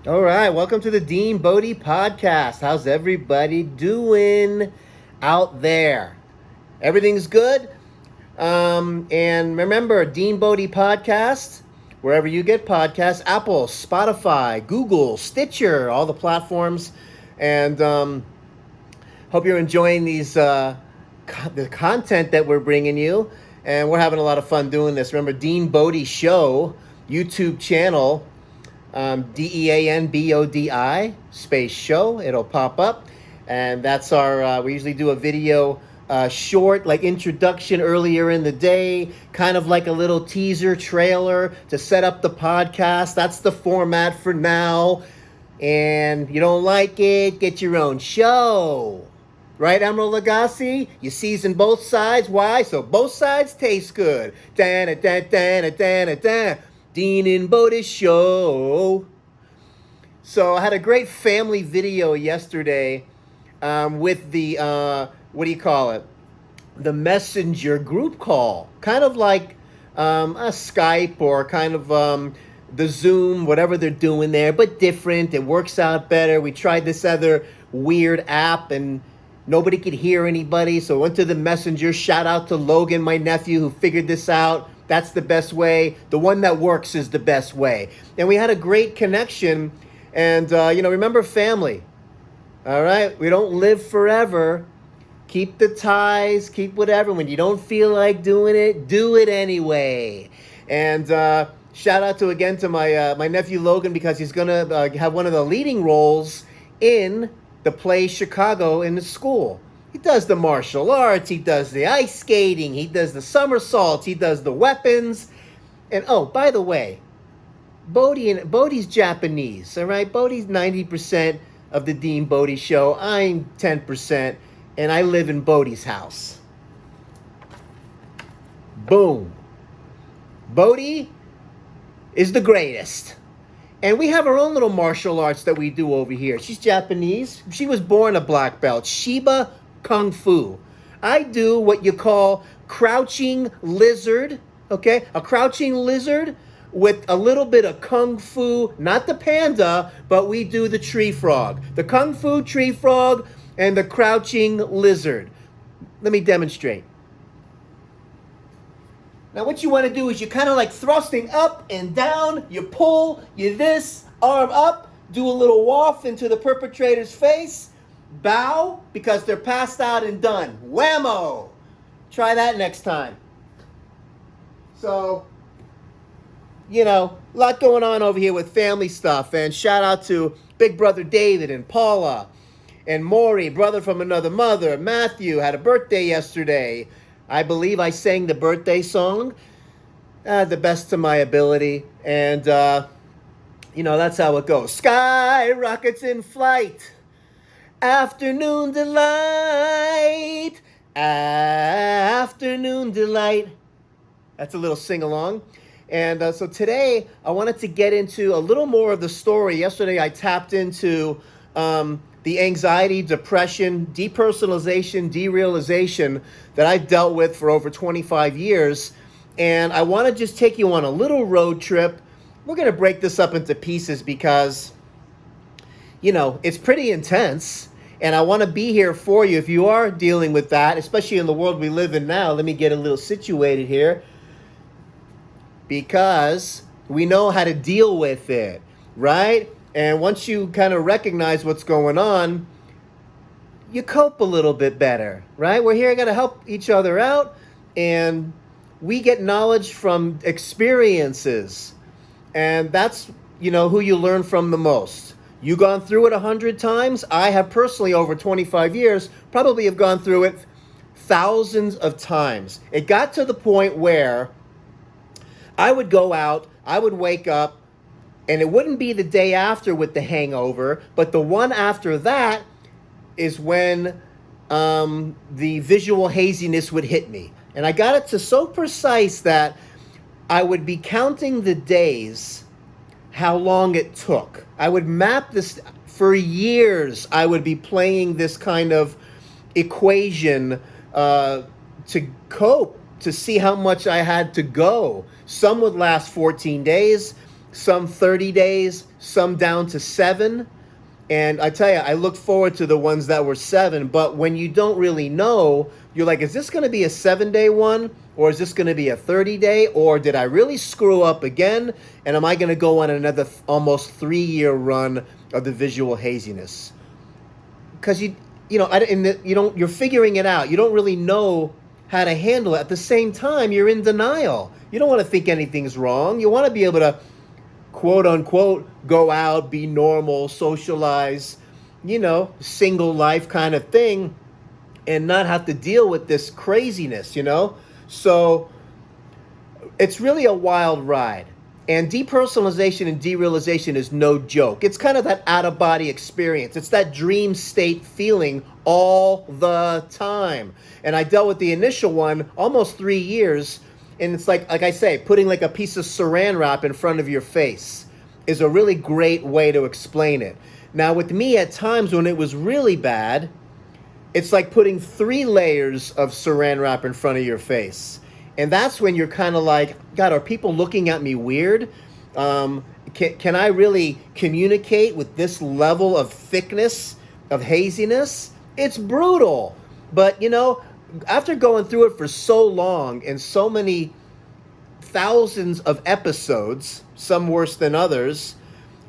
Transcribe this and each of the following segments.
All right, welcome to the Dean Bodie podcast. How's everybody doing out there? Everything's good? And remember, Dean Bodie podcast, wherever you get podcasts, Apple, Spotify, Google, Stitcher, all the platforms. And hope you're enjoying the content that we're bringing you. And we're having a lot of fun doing this. Remember, Dean Bodie Show YouTube channel. DEANBODI space show. It'll pop up. And that's we usually do a video short, like introduction earlier in the day, kind of like a little teaser trailer to set up the podcast. That's the format for now. And you don't like it, get your own show. Right, Emerald Lagasse? You season both sides. Why? So both sides taste good. Dean and Bodie Show. So I had a great family video yesterday with the, what do you call it? The Messenger group call. Kind of like a Skype or kind of the Zoom, whatever they're doing there, but different. It works out better. We tried this other weird app and nobody could hear anybody. So I went to the Messenger. Shout out to Logan, my nephew, who figured this out. That's the best way. The one that works is the best way. And we had a great connection. And, remember family. All right? We don't live forever. Keep the ties. Keep whatever. When you don't feel like doing it, do it anyway. And shout out to my nephew Logan, because he's going to have one of the leading roles in the play Chicago in the school. He does the martial arts, he does the ice skating, he does the somersaults, he does the weapons. And oh, by the way, Bodie's Japanese, all right? Bodie's 90% of the Dean Bodie Show. I'm 10%, and I live in Bodie's house. Boom. Bodie is the greatest. And we have our own little martial arts that we do over here. She's Japanese. She was born a black belt. Shiba Kung Fu. I do what you call crouching lizard, okay? A crouching lizard with a little bit of Kung Fu, not the panda, but we do the tree frog. The Kung Fu tree frog and the crouching lizard. Let me demonstrate. Now what you want to do is you're kind of like thrusting up and down, you pull, you this, arm up, do a little waft into the perpetrator's face, bow, because they're passed out and done. Whammo! Try that next time. So, a lot going on over here with family stuff. And shout out to Big Brother David and Paula and Maury, brother from another mother. Matthew had a birthday yesterday. I believe I sang the birthday song, the best to my ability. And, that's how it goes. Sky rockets in flight. Afternoon delight. Afternoon delight. That's a little sing-along. And so today, I wanted to get into a little more of the story. Yesterday, I tapped into the anxiety, depression, depersonalization, derealization that I've dealt with for over 25 years. And I want to just take you on a little road trip. We're going to break this up into pieces because, it's pretty intense. And I want to be here for you if you are dealing with that, especially in the world we live in now. Let me get a little situated here. Because we know how to deal with it, right? And once you kind of recognize what's going on, you cope a little bit better, right? We're here going to help each other out, and we get knowledge from experiences. And that's, who you learn from the most. You gone through it 100 times. I have personally, over 25 years, probably have gone through it thousands of times. It got to the point where I would go out, I would wake up, and it wouldn't be the day after with the hangover, but the one after that is when the visual haziness would hit me. And I got it to so precise that I would be counting the days, how long it took. I would map this for years. I would be playing this kind of equation to cope, to see how much I had to go. Some would last 14 days. some 30 days, some down to 7. And I tell you, I look forward to the ones that were 7. But when you don't really know, you're like, is this going to be a 7-day one? Or is this going to be a 30-day? Or did I really screw up again? And am I going to go on another almost 3-year run of the visual haziness? Because you're figuring it out. You don't really know how to handle it. At the same time, you're in denial. You don't want to think anything's wrong. You want to be able to, quote unquote, go out, be normal, socialize, single life kind of thing, and not have to deal with this craziness, So it's really a wild ride. And depersonalization and derealization is no joke. It's kind of that out-of-body experience. It's that dream state feeling all the time. And I dealt with the initial one almost 3 years. And it's like I say, putting like a piece of saran wrap in front of your face is a really great way to explain it. Now, with me, at times when it was really bad, it's like putting 3 layers of saran wrap in front of your face. And that's when you're kind of like, God, are people looking at me weird? Can I really communicate with this level of thickness, of haziness? It's brutal. But, after going through it for so long and so many thousands of episodes, some worse than others,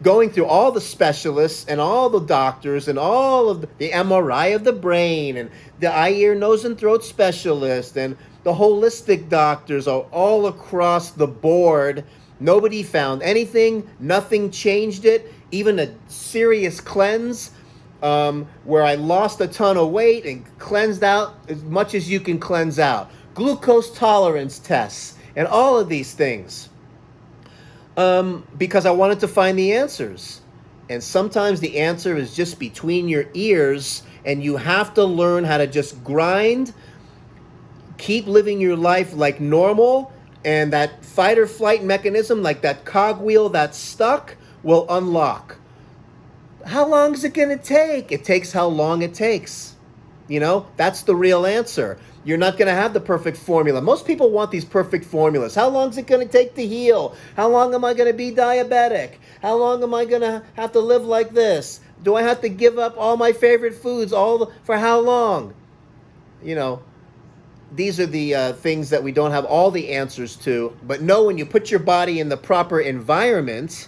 going through all the specialists and all the doctors and all of the MRI of the brain and the eye, ear, nose, and throat specialist and the holistic doctors are all across the board. Nobody found anything. Nothing changed it. Even a serious cleanse where I lost a ton of weight and cleansed out as much as you can cleanse out. Glucose tolerance tests and all of these things. Because I wanted to find the answers. And sometimes the answer is just between your ears, and you have to learn how to just grind, keep living your life like normal, and that fight or flight mechanism, like that cogwheel that's stuck, will unlock. How long is it going to take? It takes how long it takes. That's the real answer. You're not going to have the perfect formula. Most people want these perfect formulas. How long is it going to take to heal? How long am I going to be diabetic? How long am I going to have to live like this? Do I have to give up all my favorite foods for how long? These are the things that we don't have all the answers to. But know when you put your body in the proper environment,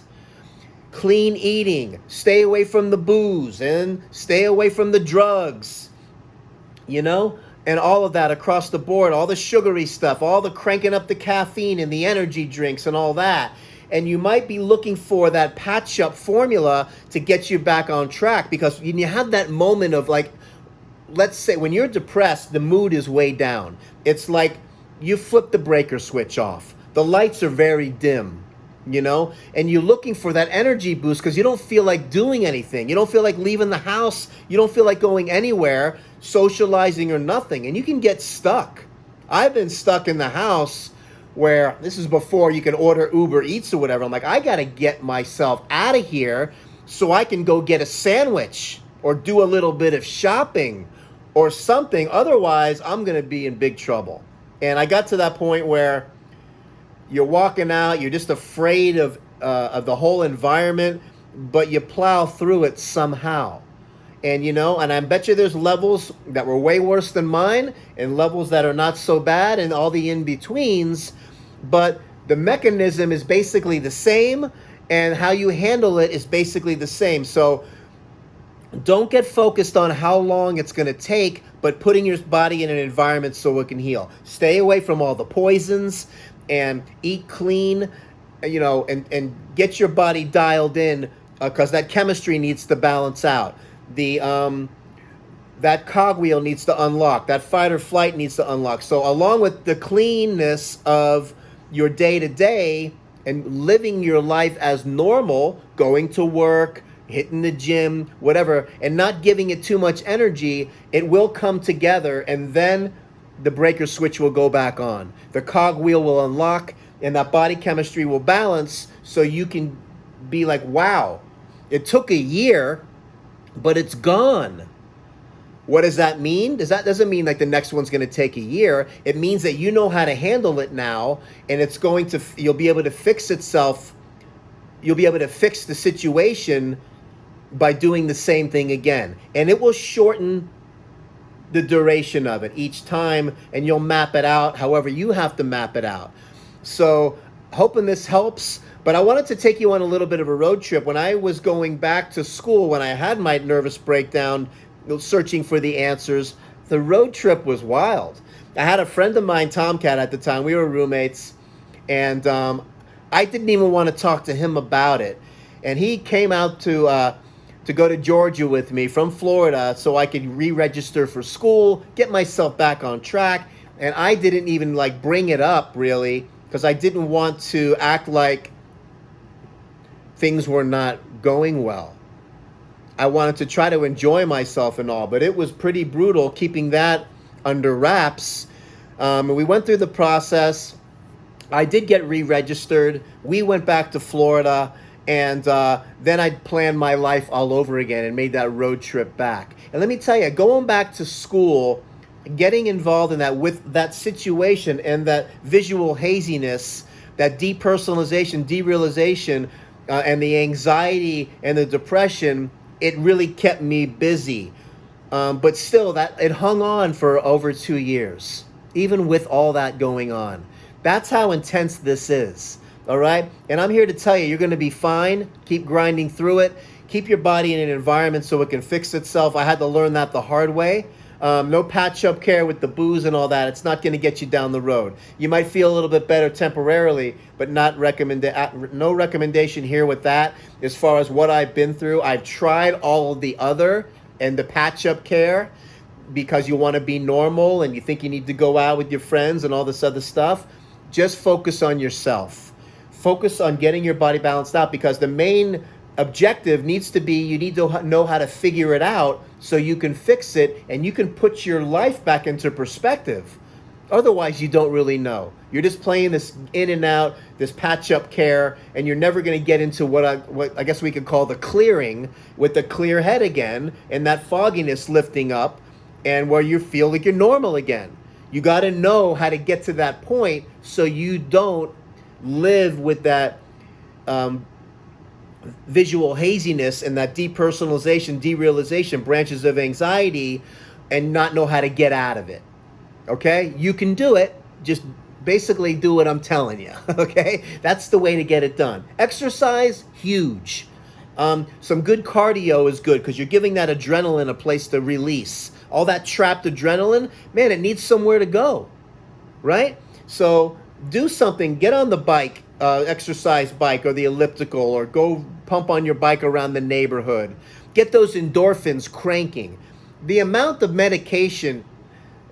clean eating, stay away from the booze, and stay away from the drugs, and all of that across the board, all the sugary stuff, all the cranking up the caffeine and the energy drinks and all that. And you might be looking for that patch-up formula to get you back on track, because when you have that moment of like, let's say when you're depressed, the mood is way down. It's like you flip the breaker switch off. The lights are very dim, and you're looking for that energy boost because you don't feel like doing anything. You don't feel like leaving the house. You don't feel like going anywhere, socializing or nothing. And you can get stuck. I've been stuck in the house where this is before you can order Uber Eats or whatever. I'm like, I got to get myself out of here so I can go get a sandwich or do a little bit of shopping or something. Otherwise, I'm going to be in big trouble. And I got to that point where you're walking out, you're just afraid of the whole environment, but you plow through it somehow. And, and I bet you there's levels that were way worse than mine and levels that are not so bad and all the in-betweens. But the mechanism is basically the same, and how you handle it is basically the same. So don't get focused on how long it's going to take, but putting your body in an environment so it can heal. Stay away from all the poisons and eat clean, and get your body dialed in, because that chemistry needs to balance out. That cogwheel needs to unlock. That fight or flight needs to unlock. So along with the cleanness of your day-to-day and living your life as normal, going to work, hitting the gym, whatever, and not giving it too much energy, it will come together, and then the breaker switch will go back on. The cogwheel will unlock, and that body chemistry will balance, so you can be like, wow, it took a year, but it's gone. What does that mean? Doesn't mean like the next one's going to take a year. It means that you know how to handle it now, and you'll be able to fix itself you'll be able to fix the situation by doing the same thing again. And it will shorten the duration of it each time, and you'll map it out however you have to map it out. So hoping this helps. But I wanted to take you on a little bit of a road trip. When I was going back to school, when I had my nervous breakdown, searching for the answers, the road trip was wild. I had a friend of mine, Tomcat, at the time. We were roommates, and I didn't even want to talk to him about it. And he came out to go to Georgia with me from Florida so I could re-register for school, get myself back on track. And I didn't even like bring it up really, because I didn't want to act like things were not going well. I wanted to try to enjoy myself and all, but it was pretty brutal keeping that under wraps. We went through the process. I did get re-registered. We went back to Florida, and then I planned my life all over again and made that road trip back. And let me tell you, going back to school, getting involved in that with that situation and that visual haziness, that depersonalization, derealization, and the anxiety and the depression, it really kept me busy. But still, that it hung on for over 2 years, even with all that going on. That's how intense this is, all right? And I'm here to tell you, you're going to be fine. Keep grinding through it. Keep your body in an environment so it can fix itself. I had to learn that the hard way. No patch-up care with the booze and all that. It's not going to get you down the road. You might feel a little bit better temporarily, but no recommendation here with that. As far as what I've been through, I've tried all of the other and the patch-up care because you want to be normal and you think you need to go out with your friends and all this other stuff. Just focus on yourself. Focus on getting your body balanced out, because the main objective needs to be, you need to know how to figure it out so you can fix it and you can put your life back into perspective. Otherwise, you don't really know. You're just playing this in and out, this patch-up care, and you're never going to get into what I guess we could call the clearing, with the clear head again and that fogginess lifting up, and where you feel like you're normal again. You got to know how to get to that point so you don't live with that visual haziness and that depersonalization, derealization, branches of anxiety, and not know how to get out of it. Okay? You can do it. Just basically do what I'm telling you. Okay? That's the way to get it done. Exercise, huge. Some good cardio is good because you're giving that adrenaline a place to release. All that trapped adrenaline, man, it needs somewhere to go, right? So do something. Get on the bike, exercise bike or the elliptical, or go pump on your bike around the neighborhood. Get those endorphins cranking. The amount of medication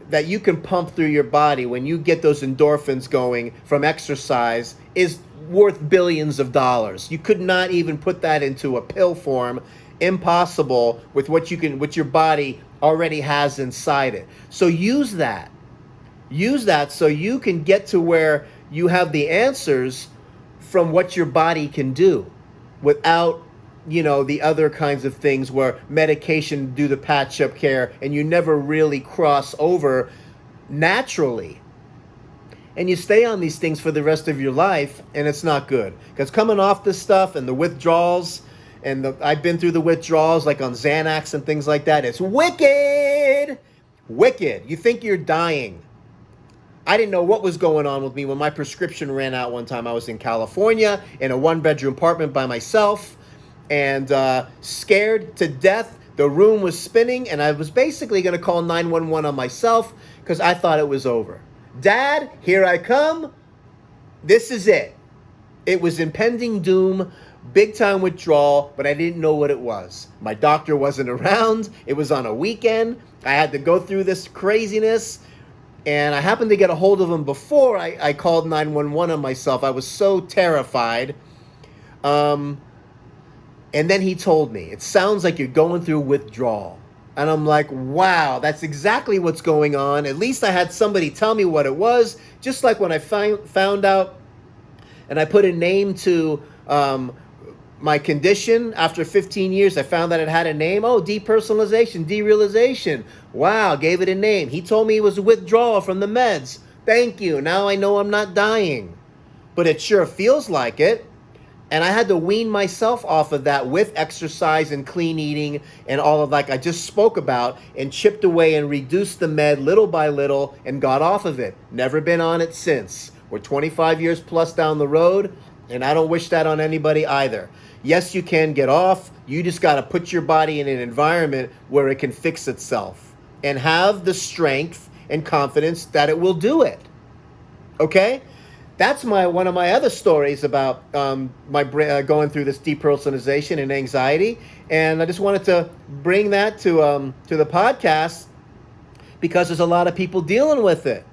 that you can pump through your body when you get those endorphins going from exercise is worth billions of dollars. You could not even put that into a pill form. Impossible with what your body already has inside it. So use that so you can get to where you have the answers from what your body can do without the other kinds of things where medication do the patch-up care and you never really cross over naturally. And you stay on these things for the rest of your life, and it's not good. Because coming off this stuff and the withdrawals, I've been through the withdrawals like on Xanax and things like that, it's wicked! Wicked. You think you're dying. I didn't know what was going on with me when my prescription ran out one time. I was in California in a one-bedroom apartment by myself, and scared to death. The room was spinning, and I was basically going to call 911 on myself because I thought it was over. Dad, here I come. This is it. It was impending doom, big time withdrawal, but I didn't know what it was. My doctor wasn't around. It was on a weekend. I had to go through this craziness, and I happened to get a hold of him before I called 911 on myself. I was so terrified. And then he told me, it sounds like you're going through withdrawal. And I'm like, wow, that's exactly what's going on. At least I had somebody tell me what it was. Just like when I found out and I put a name to my condition after 15 years, I found that it had a name. Oh, depersonalization, derealization. Wow, gave it a name. He told me it was a withdrawal from the meds. Thank you. Now I know I'm not dying. But it sure feels like it. And I had to wean myself off of that with exercise and clean eating and all of like I just spoke about, and chipped away and reduced the med little by little and got off of it. Never been on it since. We're 25 years plus down the road, and I don't wish that on anybody either. Yes, you can get off. You just got to put your body in an environment where it can fix itself and have the strength and confidence that it will do it. Okay? That's one of my other stories about my going through this depersonalization and anxiety, and I just wanted to bring that to the podcast because there's a lot of people dealing with it,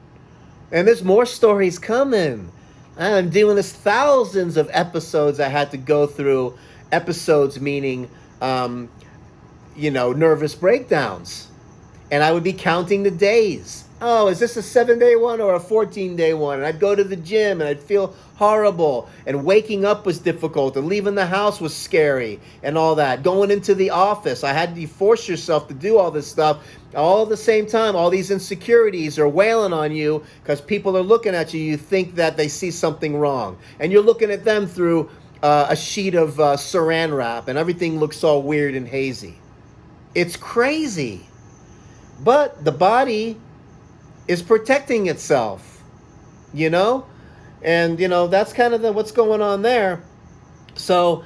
and there's more stories coming. I'm doing this thousands of episodes I had to go through. Episodes meaning, nervous breakdowns, and I would be counting the days. Oh, is this a 7-day one or a 14-day one? And I'd go to the gym and I'd feel horrible. And waking up was difficult. And leaving the house was scary and all that. Going into the office, I had to force yourself to do all this stuff. All at the same time, all these insecurities are wailing on you because people are looking at you. You think that they see something wrong. And you're looking at them through a sheet of saran wrap. And everything looks all weird and hazy. It's crazy. But the body is protecting itself, and that's kind of what's going on there. So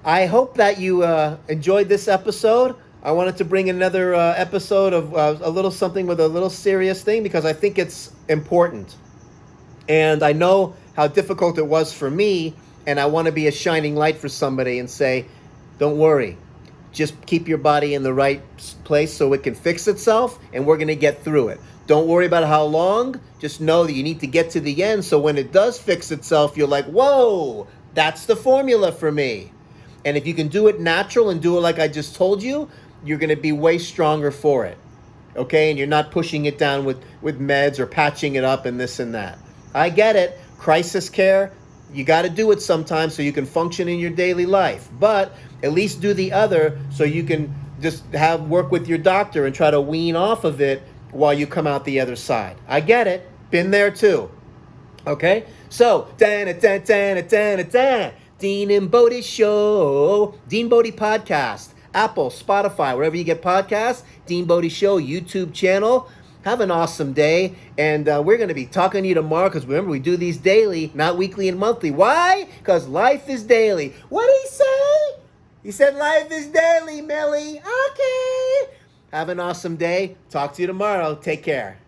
I hope that you enjoyed this episode. I wanted to bring another episode of a little something with a little serious thing because I think it's important, and I know how difficult it was for me, and I want to be a shining light for somebody and say, don't worry, just keep your body in the right place so it can fix itself, and we're going to get through it. Don't worry about how long. Just know that you need to get to the end so when it does fix itself, you're like, whoa, that's the formula for me. And if you can do it natural and do it like I just told you, you're going to be way stronger for it. Okay? And you're not pushing it down with meds or patching it up and this and that. I get it. Crisis care, you got to do it sometimes so you can function in your daily life. But at least do the other so you can just work with your doctor and try to wean off of it while you come out the other side. I get it. Been there too. Okay? So, Dean and Bodie Show. Dean Bodie Podcast. Apple, Spotify, wherever you get podcasts. Dean Bodie Show YouTube channel. Have an awesome day. And we're going to be talking to you tomorrow because remember, we do these daily, not weekly and monthly. Why? Because life is daily. What did he say? He said life is daily, Millie. Okay. Have an awesome day. Talk to you tomorrow. Take care.